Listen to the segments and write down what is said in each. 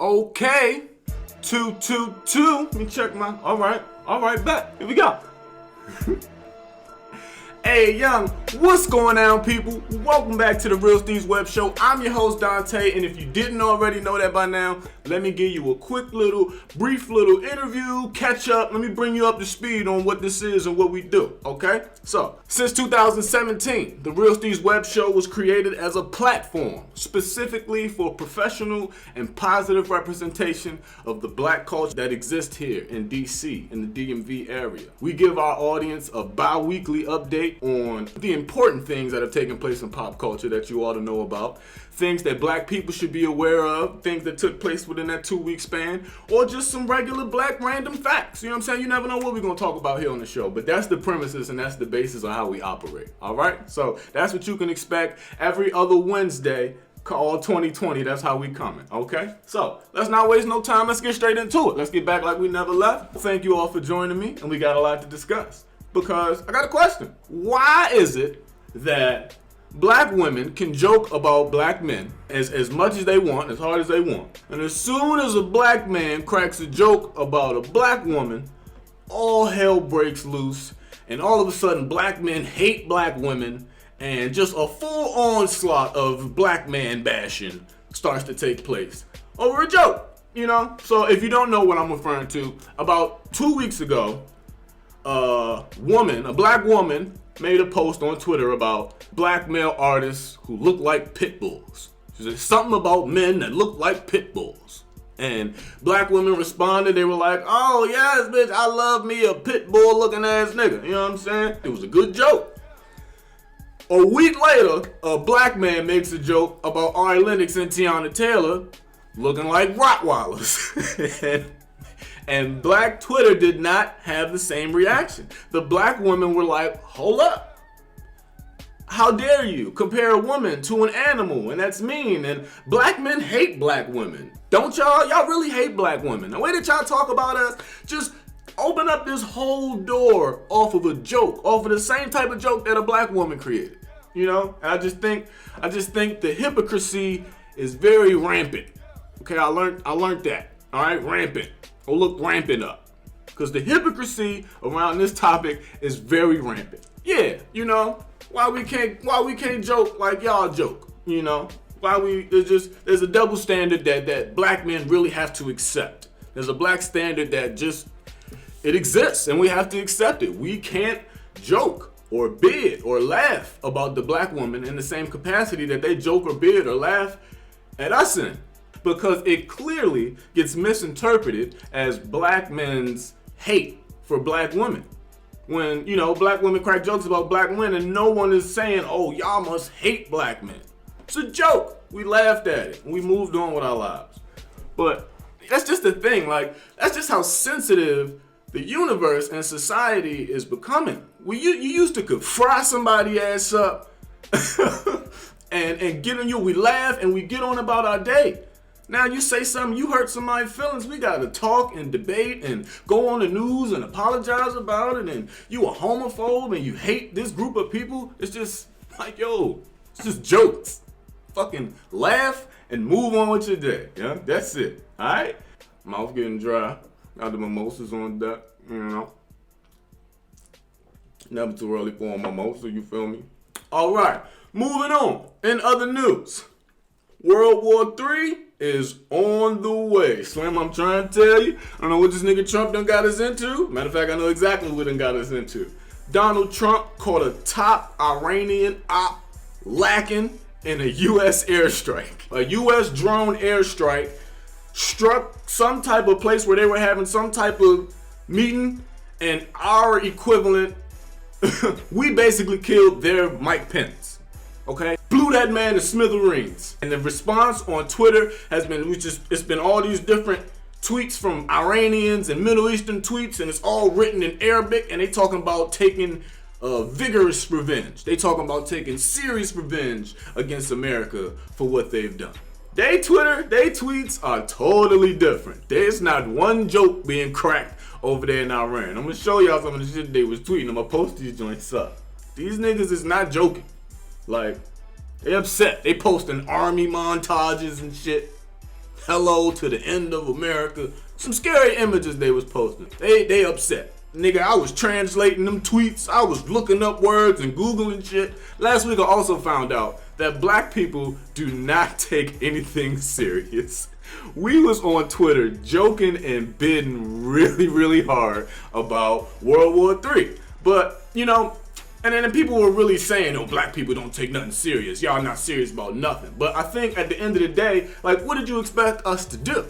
Okay. 222. Let me check my. All right, bet. Here we go. Hey, young, what's going on, people? Welcome back to the Real Steeze Web Show. I'm your host, Dante, and if you didn't already know that by now, let me give you a brief little interview, catch up. Let me bring you up to speed on what this is and what we do, okay? So, since 2017, the Real Steeze Web Show was created as a platform specifically for professional and positive representation of the black culture that exists here in DC, in the DMV area. We give our audience a bi-weekly update on the important things that have taken place in pop culture that you ought to know about, things that black people should be aware of, things that took place within that 2-week span, or just some regular black random facts. You know what I'm saying? You never know what we're going to talk about here on the show, but that's the premises and that's the basis of how we operate. All right? So that's what you can expect every other Wednesday. All 2020, that's how we coming, okay? So, let's not waste no time. Let's get straight into it. Let's get back like we never left. Thank you all for joining me, and we got a lot to discuss. Because I got a question. Why is it that black women can joke about black men as much as they want, as hard as they want, and as soon as a black man cracks a joke about a black woman, all hell breaks loose, and all of a sudden black men hate black women, and just a full onslaught of black man bashing starts to take place over a joke, you know? So if you don't know what I'm referring to, about 2 weeks ago, a black woman made a post on Twitter about black male artists who look like Pitbulls. She said something about men that look like Pitbulls. And black women responded, they were like, oh yes, bitch, I love me a Pitbull looking ass nigga. You know what I'm saying? It was a good joke. A week later, a black man makes a joke about Lennox and Teyanna Taylor looking like Rottweilers. And black Twitter did not have the same reaction. The black women were like, hold up. How dare you compare a woman to an animal? And that's mean. And black men hate black women. Don't y'all? Y'all really hate black women. The way that y'all talk about us, just open up this whole door off of a joke, off of the same type of joke that a black woman created. You know? And I just think the hypocrisy is very rampant. Okay, I learned that. All right, rampant. Or look rampant up. Because the hypocrisy around this topic is very rampant. Yeah, you know, why we can't joke like y'all joke, you know? There's a double standard that black men really have to accept. There's a black standard that it exists and we have to accept it. We can't joke or bid or laugh about the black woman in the same capacity that they joke or bid or laugh at us in. Because it clearly gets misinterpreted as black men's hate for black women. When, you know, black women crack jokes about black men and no one is saying, oh, y'all must hate black men. It's a joke. We laughed at it and we moved on with our lives. But that's just the thing. Like, that's just how sensitive the universe and society is becoming. You used to could fry somebody ass up and get on you. We laugh and we get on about our day. Now you say something, you hurt somebody's feelings, we gotta talk and debate and go on the news and apologize about it, and you a homophobe and you hate this group of people. It's just like, yo, it's just jokes. Fucking laugh and move on with your day. Yeah, that's it. Alright? Mouth getting dry. Got the mimosas on deck, you know. Never too early for a mimosa, you feel me? Alright, moving on. In other news, World War III is on the way. Slim, I'm trying to tell you. I don't know what this nigga Trump done got us into. Matter of fact, I know exactly what done got us into. Donald Trump caught a top Iranian op lacking in a U.S. airstrike. A U.S. drone airstrike struck some type of place where they were having some type of meeting, and our equivalent, we basically killed their Mike Pence. Okay? Blew that man to smithereens. And the response on Twitter has been, it's been all these different tweets from Iranians and Middle Eastern tweets, and it's all written in Arabic, and they talking about taking vigorous revenge. They talking about taking serious revenge against America for what they've done. They tweets are totally different. There's not one joke being cracked over there in Iran. I'm gonna show y'all some of the shit they was tweeting. I'm gonna post these joints up. These niggas is not joking. Like, they upset. They posting army montages and shit. hello to the end of America. Some scary images they was posting. They upset. Nigga, I was translating them tweets. I was looking up words and Googling shit. Last week I also found out that black people do not take anything serious. We was on Twitter joking and bidding really hard about World War III. But, you know, and then people were really saying, oh, black people don't take nothing serious. Y'all not serious about nothing. But I think at the end of the day, like, what did you expect us to do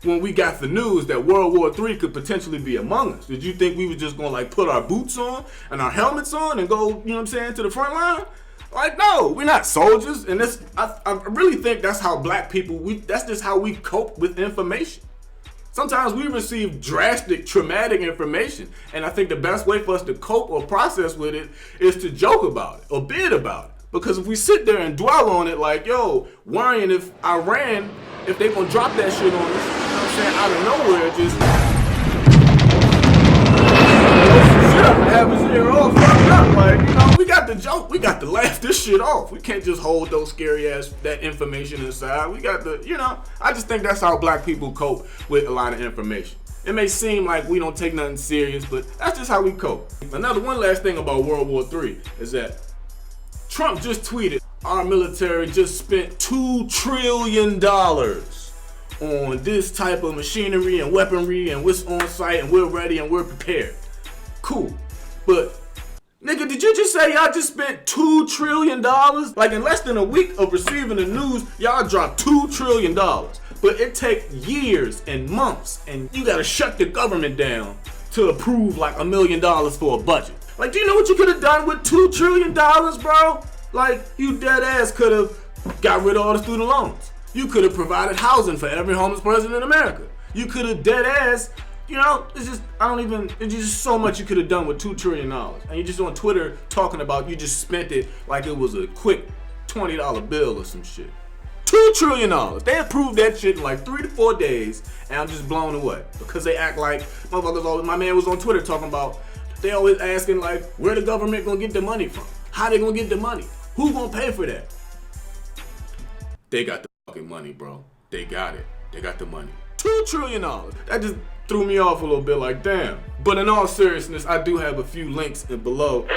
when we got the news that World War III could potentially be among us? Did you think we were just going to, like, put our boots on and our helmets on and go, you know what I'm saying, to the front line? Like, no, we're not soldiers. And this, I really think that's how black people, that's just how we cope with information. Sometimes we receive drastic, traumatic information. And I think the best way for us to cope or process with it is to joke about it or bid about it. Because if we sit there and dwell on it like, yo, worrying if Iran, if they gonna drop that shit on us, you know what I'm saying, out of nowhere, just have us here all fucked up. Like, you know, we got to joke, we got to laugh this shit off. We can't just hold those scary ass, that information inside. We got to, you know, I just think that's how black people cope with a lot of information. It may seem like we don't take nothing serious, but that's just how we cope. One last thing about World War III is that Trump just tweeted, our military just spent $2 trillion on this type of machinery and weaponry, and what's on site, and we're ready and we're prepared. Cool. But, nigga, did you just say y'all just spent $2 trillion? Like, in less than a week of receiving the news, y'all dropped $2 trillion. But it takes years and months, and you gotta shut the government down to approve like $1 million for a budget. Like, do you know what you could have done with $2 trillion, bro? Like, you dead ass could have got rid of all the student loans. You could have provided housing for every homeless person in America. You could have dead ass, you know, it's just so much you could have done with $2 trillion. And you're just on Twitter talking about you just spent it like it was a quick $20 bill or some shit. $2 trillion. They approved that shit in like 3 to 4 days, and I'm just blown away. Because they act like, motherfuckers always, my man was on Twitter talking about, they always asking like, where the government gonna get the money from? How they gonna get the money? Who gonna pay for that? They got the fucking money, bro. They got it. They got the money. $2 trillion. That just threw me off a little bit, like, damn. But in all seriousness, I do have a few links below.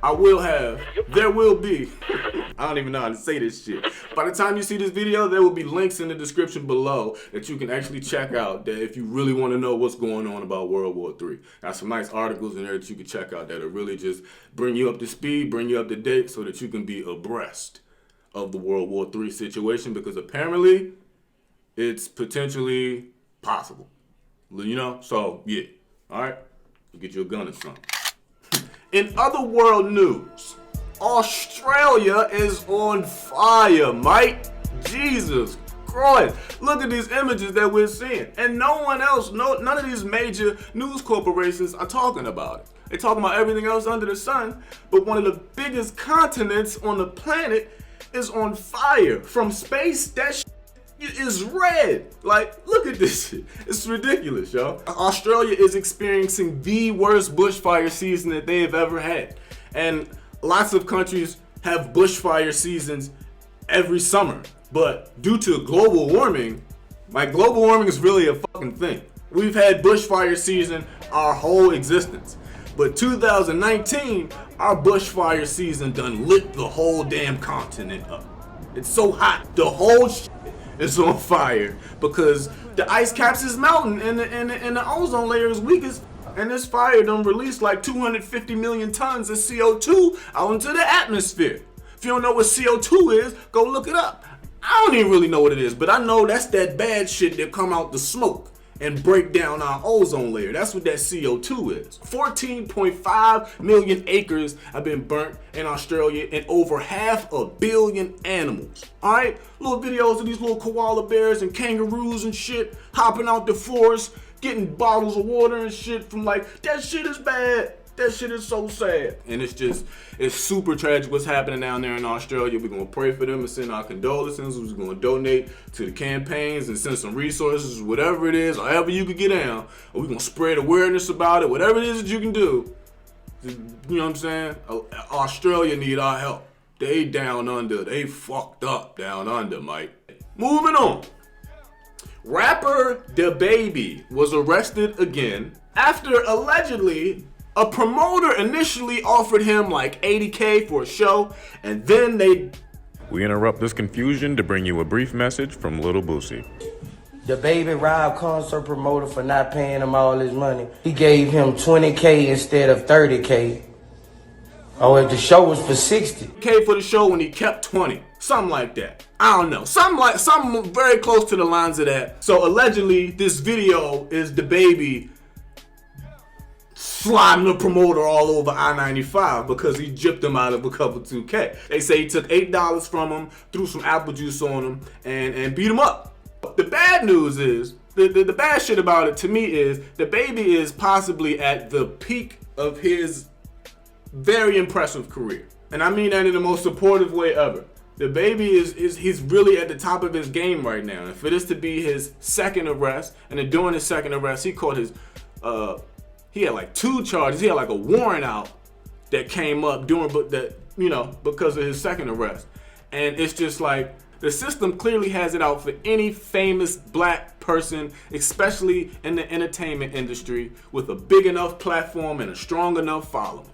There will be, I don't even know how to say this shit. By the time you see this video, there will be links in the description below that you can actually check out, that if you really want to know what's going on about World War III. Got some nice articles in there that you can check out that'll really just bring you up to speed, bring you up to date, so that you can be abreast of the World War III situation, because apparently it's potentially possible. You know? So, yeah. Alright? Get you a gun or something. In other world news, Australia is on fire, Mike. Jesus Christ. Look at these images that we're seeing. And no one else, none of these major news corporations are talking about it. They're talking about everything else under the sun, but one of the biggest continents on the planet is on fire. From space, that shit is red. Like, look at this shit. It's ridiculous, y'all. Australia is experiencing the worst bushfire season that they have ever had. And lots of countries have bushfire seasons every summer. But due to global warming, like, global warming is really a fucking thing. We've had bushfire season our whole existence. But 2019, our bushfire season done lit the whole damn continent up. It's so hot. The whole shit is on fire because the ice caps is melting and the ozone layer is weak as and this fire done released like 250 million tons of CO2 out into the atmosphere. If you don't know what CO2 is, go look it up. I don't even really know what it is, but I know that's that bad shit that come out the smoke and break down our ozone layer. That's what that CO2 is. 14.5 million acres have been burnt in Australia and over 500 million animals. All right, little videos of these little koala bears and kangaroos and shit hopping out the forest, getting bottles of water and shit from like, that shit is bad. That shit is so sad. And it's super tragic what's happening down there in Australia. We're gonna pray for them and send our condolences. We're gonna donate to the campaigns and send some resources, whatever it is, however you can get down. Or we're gonna spread awareness about it, whatever it is that you can do. You know what I'm saying? Australia need our help. They down under, they fucked up down under, Mike. Moving on. Rapper DaBaby was arrested again after allegedly a promoter initially offered him like $80K for a show, and then We interrupt this confusion to bring you a brief message from Little Boosie. DaBaby robbed concert promoter for not paying him all his money. He gave him $20K instead of $30K. Oh, if the show was for $60K for the show when he kept 20, something like that. I don't know, something very close to the lines of that. So allegedly, this video is DaBaby sliding the promoter all over I-95 because he gypped him out of a couple 2K. They say he took $8 from him, threw some apple juice on him, and beat him up. The bad news is, the bad shit about it to me is, DaBaby is possibly at the peak of his very impressive career. And I mean that in the most supportive way ever. DaBaby he's really at the top of his game right now. And for this to be his second arrest, and then during his second arrest, he caught his, he had like 2 charges. He had like a warrant out that came up because of his second arrest. And it's just like, the system clearly has it out for any famous black person, especially in the entertainment industry, with a big enough platform and a strong enough following.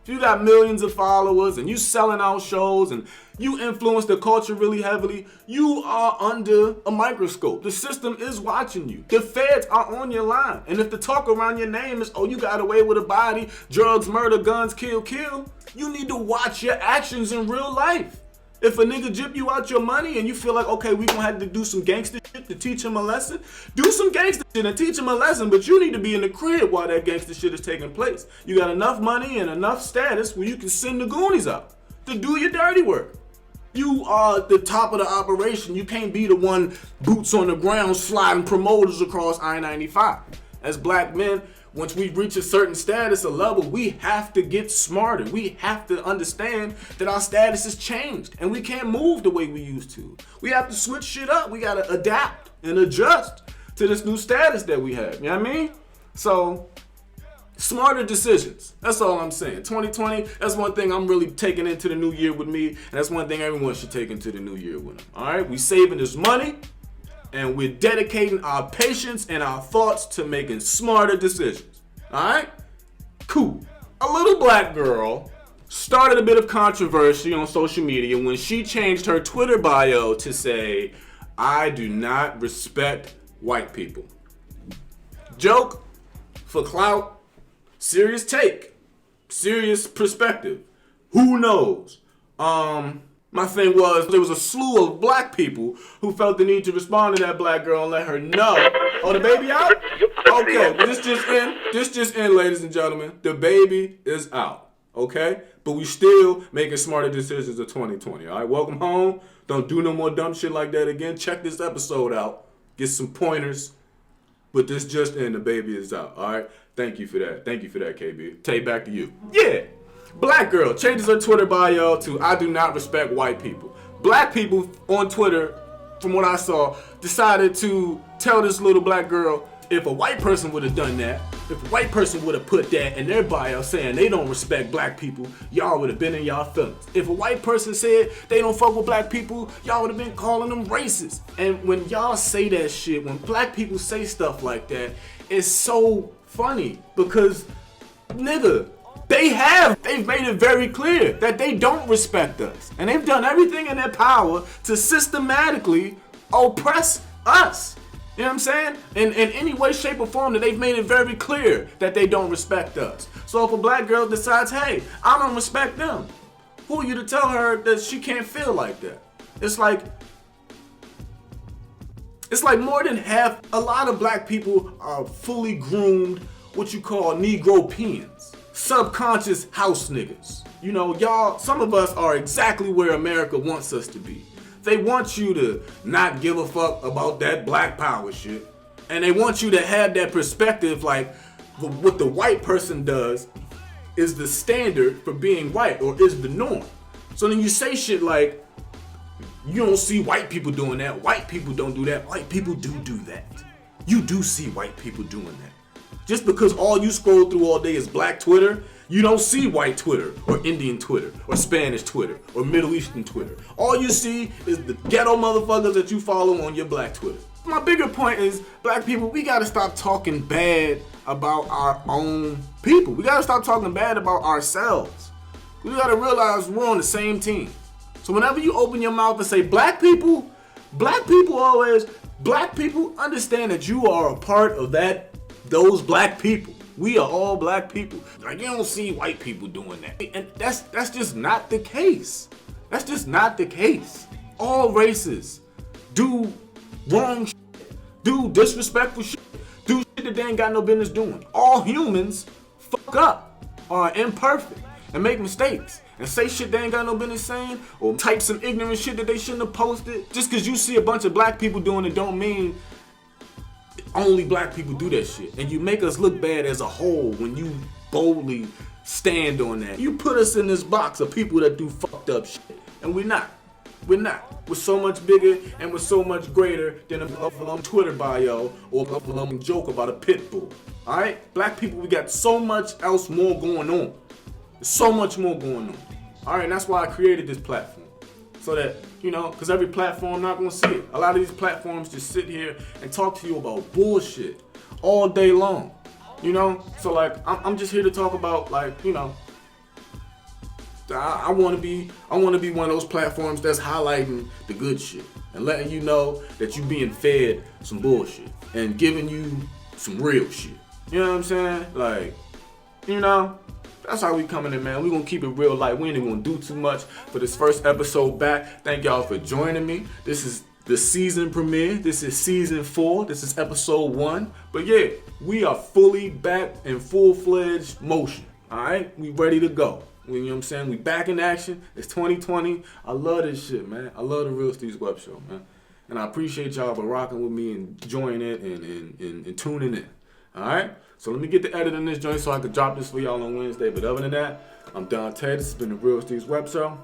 If you got millions of followers and you selling out shows and you influence the culture really heavily, you are under a microscope. The system is watching you. The feds are on your line. And if the talk around your name is, oh, you got away with a body, drugs, murder, guns, kill, you need to watch your actions in real life. If a nigga jip you out your money and you feel like, okay, we gonna have to do some gangster shit to teach him a lesson, do some gangster shit and teach him a lesson, but you need to be in the crib while that gangster shit is taking place. You got enough money and enough status where you can send the Goonies out to do your dirty work. You are the top of the operation. You can't be the one boots on the ground sliding promoters across I-95. As black men, once we reach a certain status, a level, we have to get smarter. We have to understand that our status has changed and we can't move the way we used to. We have to switch shit up. We got to adapt and adjust to this new status that we have. You know what I mean? So, smarter decisions. That's all I'm saying. 2020, that's one thing I'm really taking into the new year with me, and that's one thing everyone should take into the new year with them. All right? We saving this money, and we're dedicating our patience and our thoughts to making smarter decisions. All right? Cool. A little black girl started a bit of controversy on social media when she changed her Twitter bio to say, "I do not respect white people." Joke, for clout, serious take, serious perspective. Who knows? My thing was, there was a slew of black people who felt the need to respond to that black girl and let her know. Oh, DaBaby out? Okay, this just in, ladies and gentlemen. DaBaby is out, okay? But we still making smarter decisions of 2020, all right? Welcome home. Don't do no more dumb shit like that again. Check this episode out. Get some pointers. But this just in, DaBaby is out, all right? Thank you for that. Thank you for that, KB. Tay, back to you. Yeah. Black girl changes her Twitter bio to "I do not respect white people." Black people on Twitter, from what I saw, decided to tell this little black girl, if a white person would have done that, if a white person would have put that in their bio saying they don't respect black people, y'all would have been in y'all feelings. If a white person said they don't fuck with black people, y'all would have been calling them racist. And when y'all say that shit, when black people say stuff like that, it's so funny because, nigga, they've made it very clear that they don't respect us. And they've done everything in their power to systematically oppress us. You know what I'm saying? In any way, shape, or form, that they've made it very clear that they don't respect us. So if a black girl decides, hey, I don't respect them, who are you to tell her that she can't feel like that? It's like more than half, a lot of black people are fully groomed, what you call Negro-peons. Subconscious house niggas. You know, y'all, some of us are exactly where America wants us to be. They want you to not give a fuck about that black power shit. And they want you to have that perspective like what the white person does is the standard for being white, or is the norm. So then you say shit like, you don't see white people doing that. White people don't do that. White people do that. You do see white people doing that. Just because all you scroll through all day is black Twitter, you don't see white Twitter, or Indian Twitter, or Spanish Twitter, or Middle Eastern Twitter. All you see is the ghetto motherfuckers that you follow on your black Twitter. My bigger point is, black people, we gotta stop talking bad about our own people. We gotta stop talking bad about ourselves. We gotta realize we're on the same team. So whenever you open your mouth and say black people understand that you are a part of those black people. We are all black people. Like, you don't see white people doing that. And that's just not the case. That's just not the case. All races do wrong shit, do disrespectful shit, do shit that they ain't got no business doing. All humans fuck up, are imperfect, and make mistakes, and say shit they ain't got no business saying, or type some ignorant shit that they shouldn't have posted. Just because you see a bunch of black people doing it don't mean only black people do that shit. And you make us look bad as a whole when you boldly stand on that. You put us in this box of people that do fucked up shit, and we're not. We're not. We're so much bigger and we're so much greater than a Twitter bio or a joke about a pit bull. Alright? Black people, we got so much else more going on. There's so much more going on. Alright, and that's why I created this platform. So that, because every platform not gonna see it. A lot of these platforms just sit here and talk to you about bullshit all day long. So like, I'm just here to talk about, like, I want to be one of those platforms that's highlighting the good shit and letting you know that you being fed some bullshit and giving you some real shit. You know what I'm saying? Like, that's how we coming in, man. We gonna keep it real light. We ain't even gonna do too much for this first episode back. Thank y'all for joining me. This is the season premiere. This is season 4. This is episode 1. But yeah, we are fully back in full-fledged motion. All right, we ready to go. You know what I'm saying? We back in action. It's 2020. I love this shit, man. I love the Real Steeze Web Show, man. And I appreciate y'all for rocking with me and enjoying it and tuning in. All right? So let me get the edit in this joint so I can drop this for y'all on Wednesday. But other than that, I'm Dante. This has been the Real Steeze Web Show.